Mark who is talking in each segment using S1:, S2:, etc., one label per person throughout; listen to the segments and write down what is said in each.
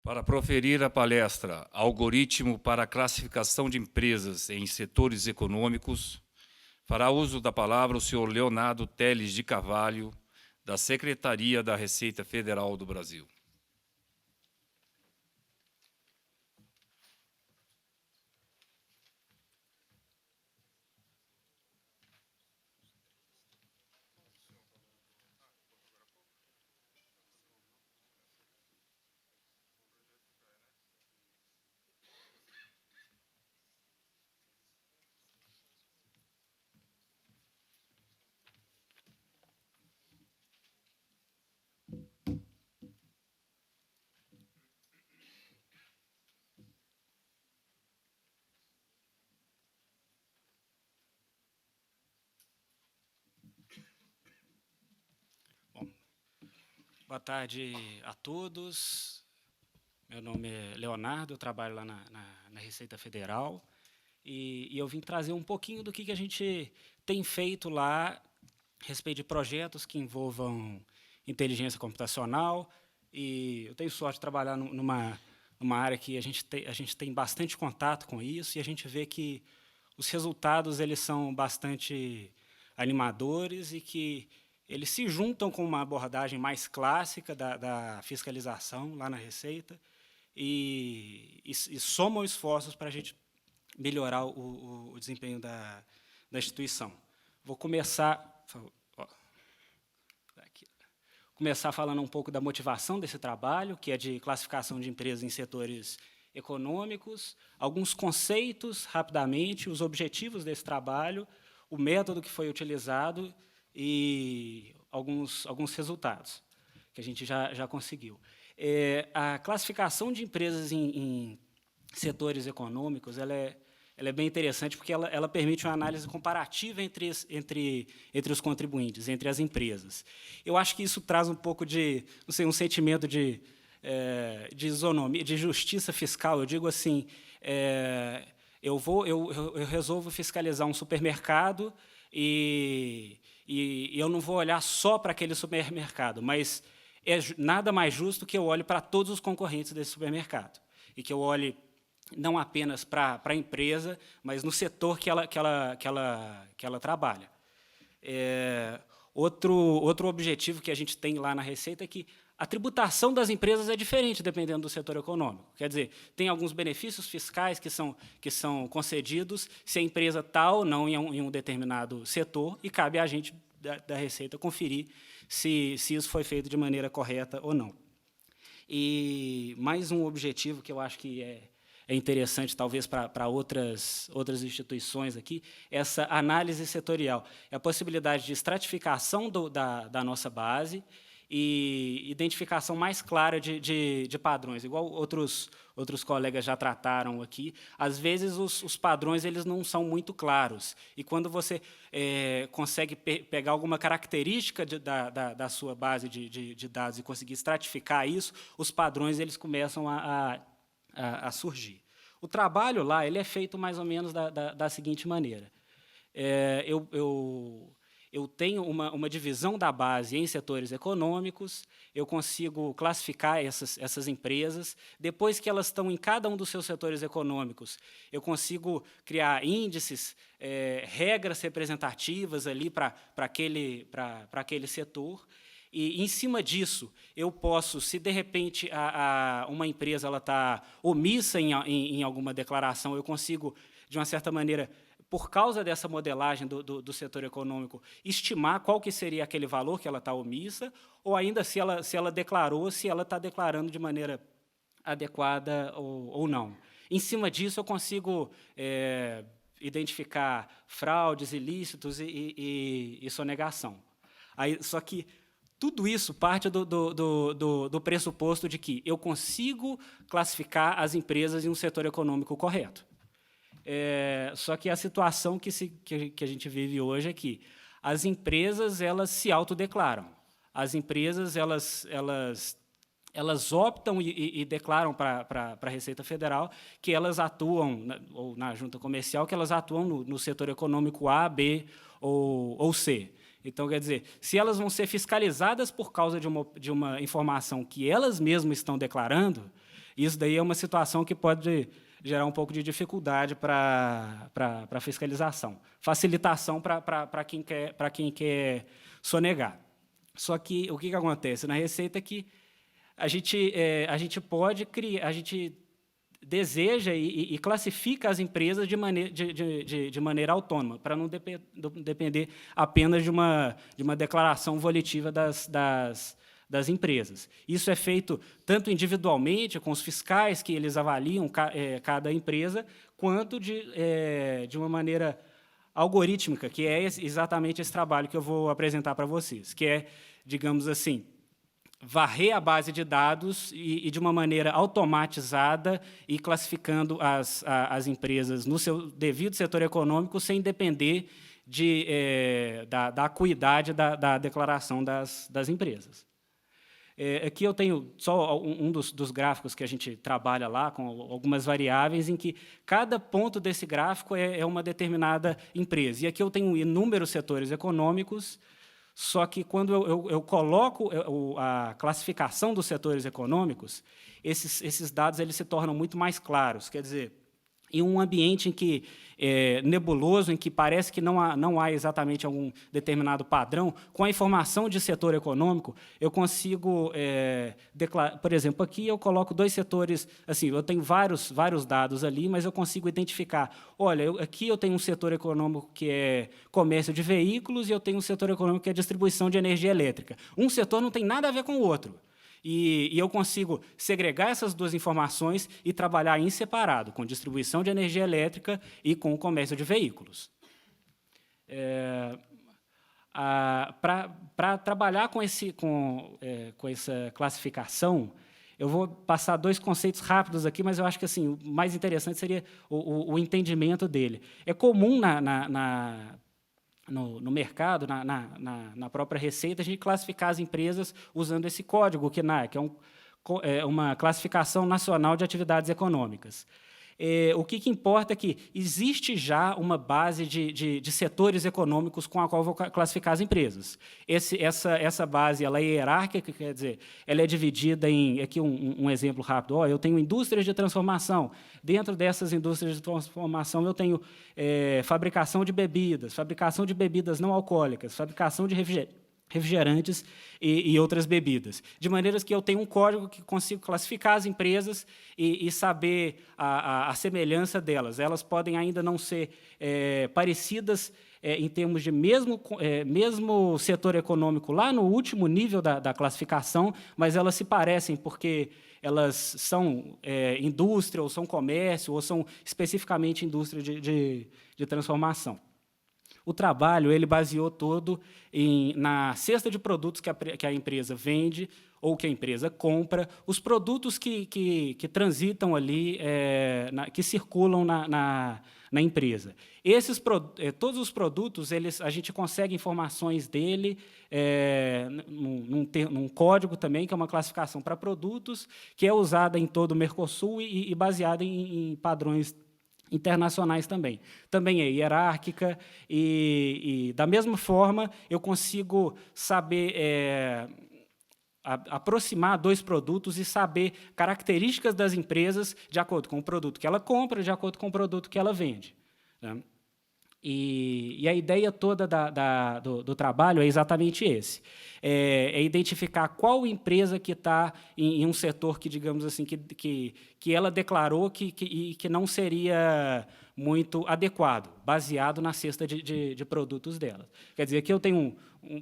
S1: Para proferir a palestra Algoritmo para a Classificação de Empresas em Setores Econômicos, fará uso da palavra o senhor Leonardo Teles de Carvalho, da Secretaria da Receita Federal do Brasil.
S2: Boa tarde a todos. Meu nome é Leonardo, eu trabalho lá na Receita Federal e eu vim trazer um pouquinho do que a gente tem feito lá a respeito de projetos que envolvam inteligência computacional. E eu tenho sorte de trabalhar numa área que a gente tem bastante contato com isso e a gente vê que os resultados eles são bastante animadores e que eles se juntam com uma abordagem mais clássica da fiscalização lá na Receita e somam esforços para a gente melhorar o desempenho da instituição. Vou começar falando um pouco da motivação desse trabalho, que é de classificação de empresas em setores econômicos, alguns conceitos, rapidamente, os objetivos desse trabalho, o método que foi utilizado e alguns resultados que a gente já conseguiu. A classificação de empresas em setores econômicos ela é bem interessante porque ela permite uma análise comparativa entre os contribuintes, entre as empresas. Eu acho que isso traz um pouco de, não sei, um sentimento de isonomia, de justiça fiscal. Eu digo assim, eu resolvo fiscalizar um supermercado e eu não vou olhar só para aquele supermercado, mas é nada mais justo que eu olhe para todos os concorrentes desse supermercado e que eu olhe não apenas para a empresa, mas no setor que ela trabalha. Outro objetivo que a gente tem lá na Receita é que a tributação das empresas é diferente dependendo do setor econômico. Quer dizer, tem alguns benefícios fiscais que são concedidos se a empresa está ou não em um determinado setor e cabe a gente da Receita conferir se isso foi feito de maneira correta ou não. E mais um objetivo que eu acho que é interessante, talvez, para outras instituições aqui, essa análise setorial. É a possibilidade de estratificação da nossa base e identificação mais clara de padrões, igual outros colegas já trataram aqui. Às vezes, os padrões eles não são muito claros, e quando você consegue pegar alguma característica da sua base de dados e conseguir estratificar isso, os padrões eles começam a surgir. O trabalho lá ele é feito mais ou menos da seguinte maneira. Eu tenho uma divisão da base em setores econômicos, eu consigo classificar essas empresas. Depois que elas estão em cada um dos seus setores econômicos, eu consigo criar índices, regras representativas ali para aquele setor. E, em cima disso, eu posso, se de repente uma empresa está omissa em alguma declaração, eu consigo, de uma certa maneira, por causa dessa modelagem do setor econômico, estimar qual que seria aquele valor que ela está omissa, ou ainda se ela declarou, se ela está declarando de maneira adequada ou não. Em cima disso, eu consigo identificar fraudes, ilícitos e sonegação. Só que tudo isso parte do pressuposto de que eu consigo classificar as empresas em um setor econômico correto. Só que a situação que a gente vive hoje é que as empresas elas se autodeclaram. As empresas elas optam e declaram para a Receita Federal que elas atuam, ou na junta comercial, que elas atuam no setor econômico A, B ou C. Então, quer dizer, se elas vão ser fiscalizadas por causa de uma informação que elas mesmas estão declarando, Isso daí é uma situação que pode gerar um pouco de dificuldade para a fiscalização. Facilitação para quem quer sonegar. Só que o que acontece na Receita é que a gente pode criar, a gente deseja e classifica as empresas de maneira autônoma, para não depender apenas de uma declaração volitiva das empresas. Isso é feito tanto individualmente, com os fiscais, que eles avaliam cada empresa, quanto de uma maneira algorítmica, que é exatamente esse trabalho que eu vou apresentar para vocês, que é, digamos assim, varrer a base de dados e de uma maneira automatizada e classificando as empresas no seu devido setor econômico sem depender da acuidade da declaração das empresas. Aqui eu tenho só um dos gráficos que a gente trabalha lá, com algumas variáveis, em que cada ponto desse gráfico é uma determinada empresa. E aqui eu tenho inúmeros setores econômicos, só que, quando eu coloco a classificação dos setores econômicos, esses dados eles se tornam muito mais claros. Quer dizer, em um ambiente em que nebuloso, em que parece que não há exatamente algum determinado padrão, com a informação de setor econômico, eu consigo declarar. Por exemplo, aqui eu coloco 2 setores, assim, eu tenho vários dados ali, mas eu consigo identificar, olha, aqui eu tenho um setor econômico que é comércio de veículos e eu tenho um setor econômico que é distribuição de energia elétrica. Um setor não tem nada a ver com o outro. E eu consigo segregar essas 2 informações e trabalhar em separado, com distribuição de energia elétrica e com o comércio de veículos. Para trabalhar com essa classificação, eu vou passar 2 conceitos rápidos aqui, mas eu acho que assim, o mais interessante seria o entendimento dele. É comum no mercado, na própria Receita, a gente classificar as empresas usando esse código, que é uma classificação nacional de atividades econômicas. O que importa é que existe já uma base de setores econômicos com a qual eu vou classificar as empresas. Essa base ela é hierárquica, quer dizer, ela é dividida em... Aqui um exemplo rápido. Eu tenho indústrias de transformação. Dentro dessas indústrias de transformação, eu tenho fabricação de bebidas não alcoólicas, fabricação de refrigerantes e outras bebidas. De maneira que eu tenho um código que consigo classificar as empresas e saber a semelhança delas. Elas podem ainda não ser parecidas em termos de mesmo setor econômico lá no último nível da classificação, mas elas se parecem porque elas são indústria, ou são comércio, ou são especificamente indústria de transformação. O trabalho ele baseou todo na cesta de produtos que a empresa vende ou que a empresa compra, os produtos que transitam ali, que circulam na empresa. Todos os produtos, a gente consegue informações dele num código também, que é uma classificação para produtos, que é usada em todo o Mercosul e baseada em padrões internacionais também. Também é hierárquica e da mesma forma, eu consigo saber aproximar 2 produtos e saber características das empresas de acordo com o produto que ela compra, de acordo com o produto que ela vende. Né? E a ideia toda do trabalho é exatamente esse. É identificar qual empresa que está em um setor que, digamos assim, que ela declarou que não seria muito adequado, baseado na cesta de produtos dela. Quer dizer, aqui eu tenho,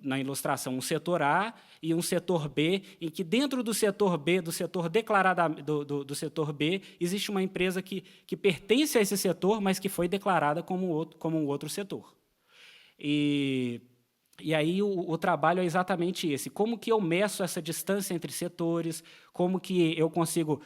S2: na ilustração, um setor A e um setor B, em que dentro do setor B, do setor declarado do setor B, existe uma empresa que pertence a esse setor, mas que foi declarada como um outro setor. E aí o trabalho é exatamente esse. Como que eu meço essa distância entre setores, como que eu consigo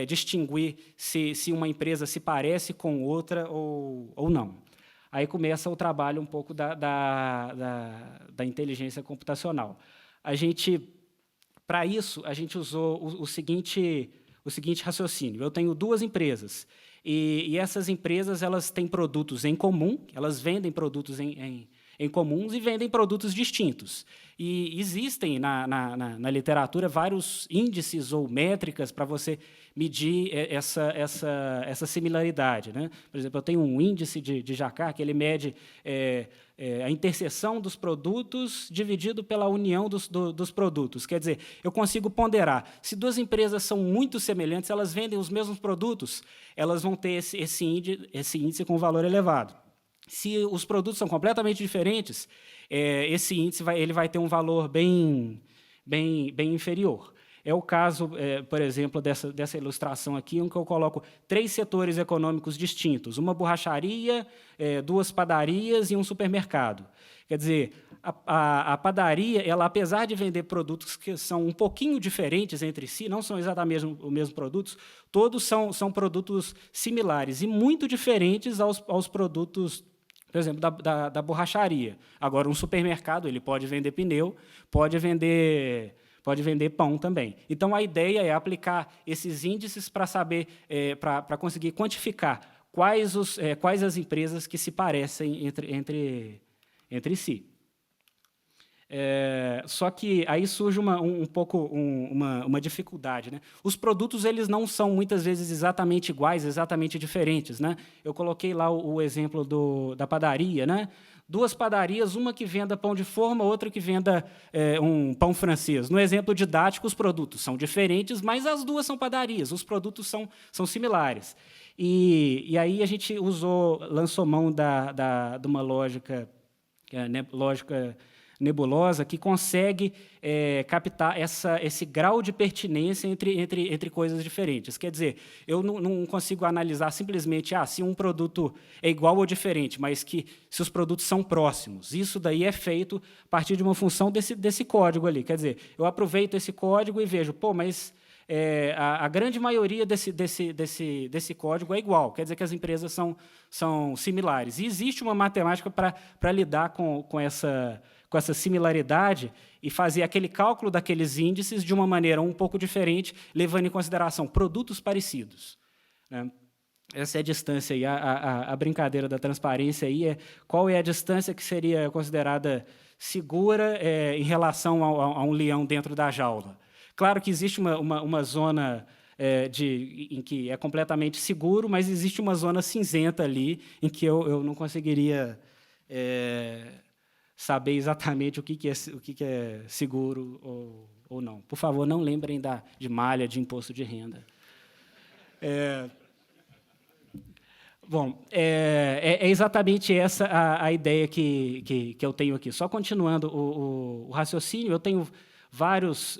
S2: distinguir se uma empresa se parece com outra ou não. Aí começa o trabalho um pouco da inteligência computacional. Para isso, a gente usou o seguinte raciocínio. Eu tenho 2 empresas, e essas empresas elas têm produtos em comum, elas vendem produtos em em comuns e vendem produtos distintos. E existem na literatura vários índices ou métricas para você medir essa similaridade, né? Por exemplo, eu tenho um índice de Jacquard que ele mede a interseção dos produtos dividido pela união dos produtos. Quer dizer, eu consigo ponderar. Se duas empresas são muito semelhantes, elas vendem os mesmos produtos, elas vão ter esse índice com valor elevado. Se os produtos são completamente diferentes, esse índice ele vai ter um valor bem inferior. É o caso, por exemplo, dessa ilustração aqui, em que eu coloco 3 setores econômicos distintos, uma borracharia, 2 padarias e um supermercado. Quer dizer, a padaria, ela, apesar de vender produtos que são um pouquinho diferentes entre si, não são exatamente o mesmo produtos, todos são produtos similares e muito diferentes aos produtos, por exemplo, da borracharia. Agora, um supermercado ele pode vender pneu, pode vender pão também. Então, a ideia é aplicar esses índices para saber, para conseguir quantificar quais as empresas que se parecem entre si. Só que aí surge uma dificuldade, né? Os produtos eles não são, muitas vezes, exatamente iguais, exatamente diferentes, né? Eu coloquei lá o exemplo da padaria, né? 2 padarias, uma que venda pão de forma, outra que venda um pão francês. No exemplo didático, os produtos são diferentes, mas as duas são padarias, os produtos são similares. E aí a gente lançou mão de uma lógica nebulosa que consegue captar esse grau de pertinência entre coisas diferentes. Quer dizer, eu não consigo analisar simplesmente se um produto é igual ou diferente, mas se os produtos são próximos. Isso daí é feito a partir de uma função desse código ali. Quer dizer, eu aproveito esse código e vejo, mas a grande maioria desse código é igual, quer dizer que as empresas são similares. E existe uma matemática para lidar com essa similaridade e fazer aquele cálculo daqueles índices de uma maneira um pouco diferente, levando em consideração produtos parecidos, né? Essa é a distância aí. A brincadeira da transparência aí qual é a distância que seria considerada segura em relação a um leão dentro da jaula. Claro que existe uma zona em que é completamente seguro, mas existe uma zona cinzenta ali em que eu não conseguiria saber exatamente o que é seguro ou não. Por favor, não lembrem de malha de imposto de renda. Bom, é exatamente essa a ideia que eu tenho aqui. Só continuando o raciocínio, eu tenho vários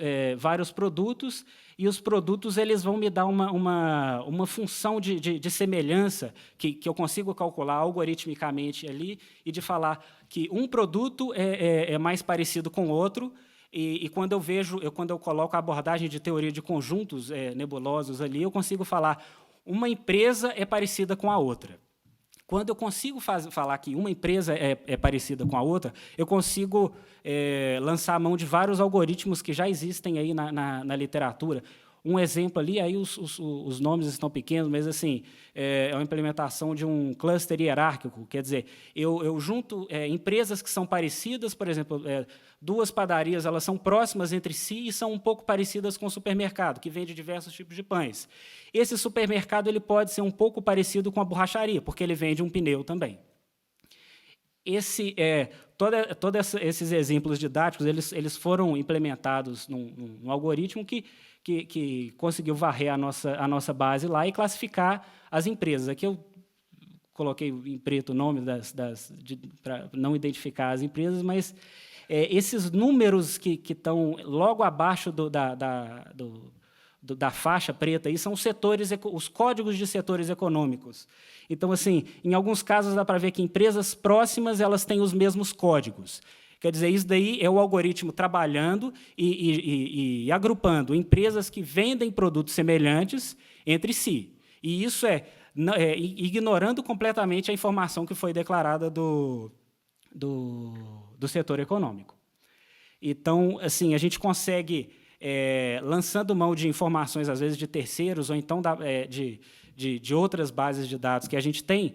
S2: produtos, e os produtos eles vão me dar uma função de semelhança que eu consigo calcular algoritmicamente ali, e de falar que um produto é mais parecido com o outro, e quando eu coloco a abordagem de teoria de conjuntos nebulosos ali, eu consigo falar uma empresa é parecida com a outra. Quando eu consigo falar que uma empresa é parecida com a outra, eu consigo lançar a mão de vários algoritmos que já existem aí na literatura. Um exemplo ali, aí os nomes estão pequenos, mas assim, é uma implementação de um cluster hierárquico. Quer dizer, eu junto empresas que são parecidas, por exemplo, 2 padarias, elas são próximas entre si e são um pouco parecidas com o supermercado, que vende diversos tipos de pães. Esse supermercado ele pode ser um pouco parecido com a borracharia, porque ele vende um pneu também. Todos esses exemplos didáticos eles foram implementados num algoritmo que conseguiu varrer a nossa base lá e classificar as empresas. Aqui eu coloquei em preto o nome para não identificar as empresas, mas esses números que estão logo abaixo da faixa preta aí são os códigos de setores econômicos. Então, assim, em alguns casos dá para ver que empresas próximas elas têm os mesmos códigos. Quer dizer, isso daí é o algoritmo trabalhando e agrupando empresas que vendem produtos semelhantes entre si. E isso ignorando completamente a informação que foi declarada do setor econômico. Então, assim, a gente consegue, lançando mão de informações, às vezes, de terceiros, ou então de outras bases de dados que a gente tem,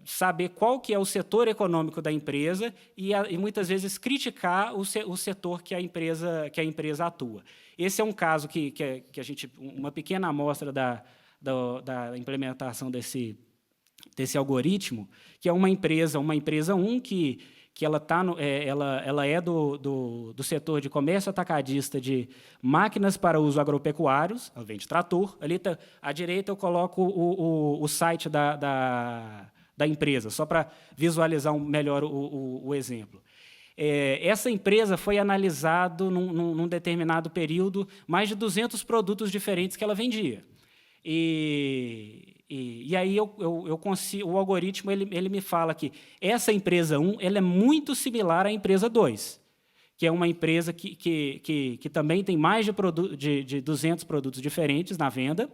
S2: saber qual que é o setor econômico da empresa e muitas vezes criticar o setor que a empresa atua. Esse é um caso que a gente, uma pequena amostra da implementação desse algoritmo, que é uma empresa 1 que ela é do setor de comércio atacadista de máquinas para uso agropecuários, ela vende trator. Ali à direita eu coloco o site da empresa, só para visualizar melhor o exemplo. Essa empresa foi analisado num determinado período mais de 200 produtos diferentes que ela vendia. E aí eu consigo, o algoritmo ele me fala que essa empresa 1 ela é muito similar à empresa 2, que é uma empresa que também tem mais de 200 produtos diferentes na venda.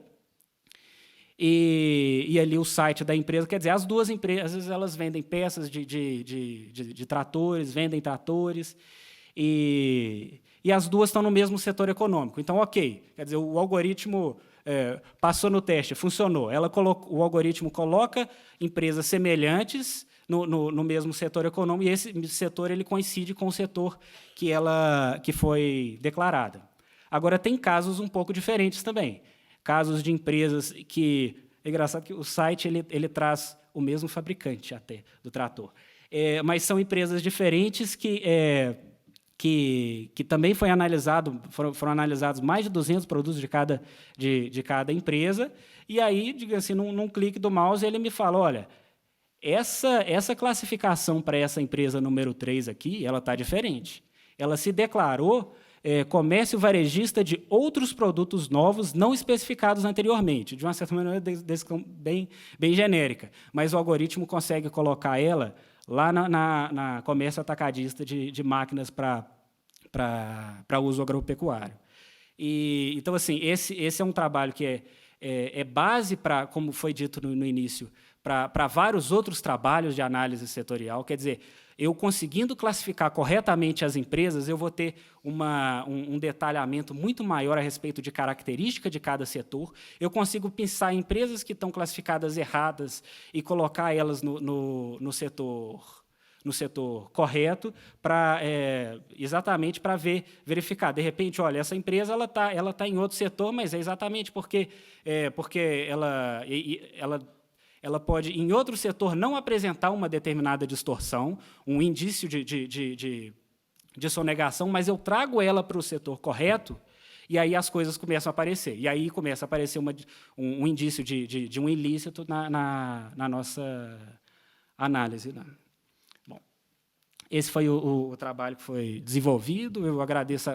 S2: E ali o site da empresa, quer dizer, as duas empresas elas vendem peças de tratores, vendem tratores, e as duas estão no mesmo setor econômico. Então, ok, quer dizer, o algoritmo passou no teste, funcionou. O algoritmo coloca empresas semelhantes no mesmo setor econômico, e esse setor ele coincide com o setor que foi declarada. Agora, tem casos um pouco diferentes também. Casos de empresas que... É engraçado que o site ele traz o mesmo fabricante até do trator. Mas são empresas diferentes que também foram analisados mais de 200 produtos de cada empresa, e aí, diga assim, num clique do mouse, ele me fala, olha, essa classificação para essa empresa número 3 aqui, ela está diferente. Ela se declarou comércio varejista de outros produtos novos não especificados anteriormente, de uma certa maneira bem genérica, mas o algoritmo consegue colocar ela lá na comércio atacadista de máquinas para uso agropecuário. Então, assim, esse é um trabalho que é base para, como foi dito no início, para vários outros trabalhos de análise setorial. Quer dizer, eu conseguindo classificar corretamente as empresas, eu vou ter um detalhamento muito maior a respeito de característica de cada setor. Eu consigo pensar em empresas que estão classificadas erradas e colocar elas no setor correto, exatamente para verificar. De repente, olha, essa empresa ela tá em outro setor, mas é exatamente porque ela pode, em outro setor, não apresentar uma determinada distorção, um indício de sonegação, mas eu trago ela para o setor correto, e aí as coisas começam a aparecer. E aí começa a aparecer um indício de um ilícito na nossa análise, né? Bom, esse foi o trabalho que foi desenvolvido. Eu agradeço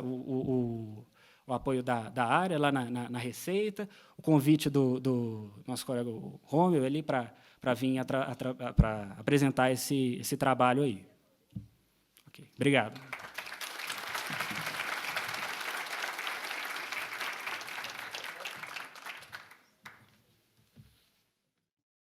S2: o apoio da área lá na Receita, o convite do nosso colega Rômio ali para vir para apresentar esse trabalho aí. Okay. Obrigado.